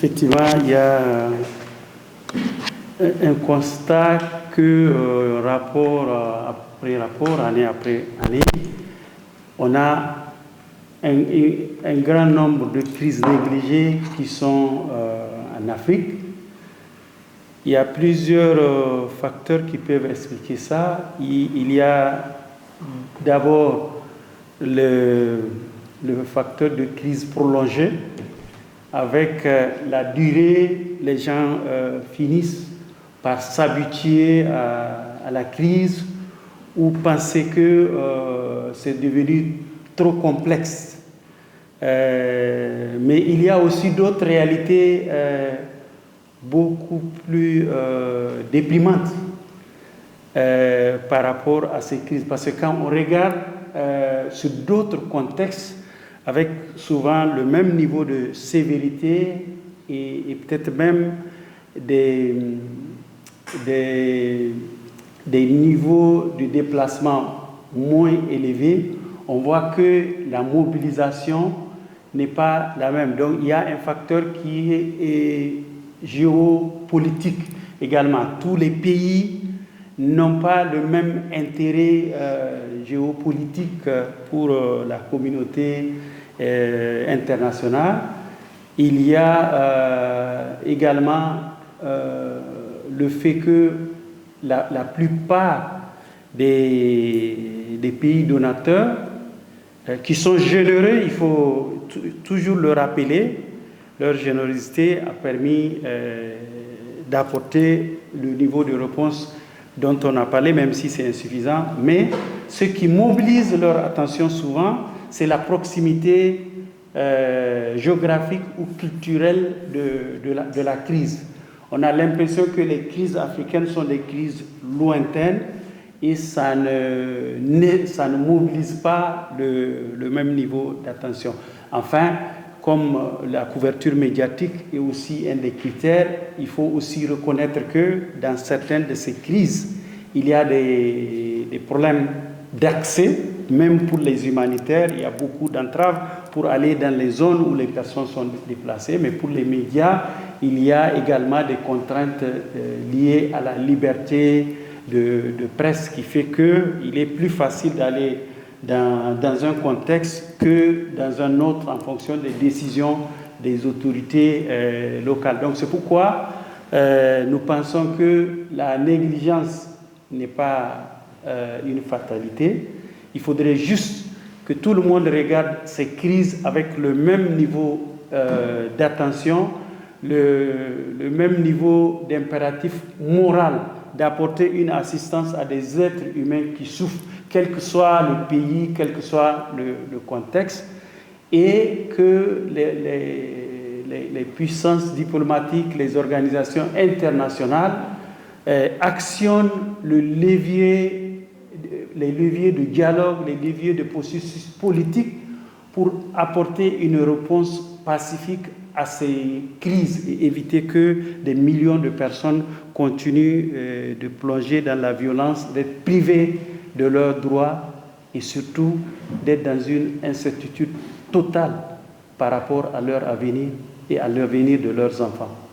Effectivement, il y a un constat que rapport après rapport, année après année, on a un grand nombre de crises négligées qui sont en Afrique. Il y a plusieurs facteurs qui peuvent expliquer ça. Il y a d'abord le facteur de crise prolongée. Avec la durée, les gens finissent par s'habituer à la crise ou penser que c'est devenu trop complexe. Mais il y a aussi d'autres réalités beaucoup plus déprimantes par rapport à ces crises. Parce que quand on regarde sur d'autres contextes, avec souvent le même niveau de sévérité et peut-être même des niveaux de déplacement moins élevés, on voit que la mobilisation n'est pas la même. Donc il y a un facteur qui est géopolitique également. Tous les pays n'ont pas le même intérêt géopolitique pour la communauté internationale. Il y a également le fait que la plupart des pays donateurs qui sont généreux, il faut toujours le rappeler, leur générosité a permis d'apporter le niveau de réponse dont on a parlé, même si c'est insuffisant. Mais ce qui mobilise leur attention souvent, c'est la proximité géographique ou culturelle de la crise. On a l'impression que les crises africaines sont des crises lointaines et ça ne mobilise pas le même niveau d'attention. Enfin, comme la couverture médiatique est aussi un des critères, il faut aussi reconnaître que dans certaines de ces crises, il y a des problèmes d'accès, même pour les humanitaires. Il y a beaucoup d'entraves pour aller dans les zones où les personnes sont déplacées, mais pour les médias, il y a également des contraintes liées à la liberté de presse qui fait qu'il est plus facile d'aller dans un contexte que dans un autre en fonction des décisions des autorités locales. Donc c'est pourquoi nous pensons que la négligence n'est pas une fatalité. Il faudrait juste que tout le monde regarde ces crises avec le même niveau d'attention, le même niveau d'impératif moral d'apporter une assistance à des êtres humains qui souffrent, quel que soit le pays, quel que soit le contexte, et que les puissances diplomatiques, les organisations internationales actionnent les leviers de dialogue, les leviers de processus politique pour apporter une réponse pacifique à ces crises et éviter que des millions de personnes continuent de plonger dans la violence, d'être privées de leurs droits et surtout d'être dans une incertitude totale par rapport à leur avenir et à l'avenir de leurs enfants.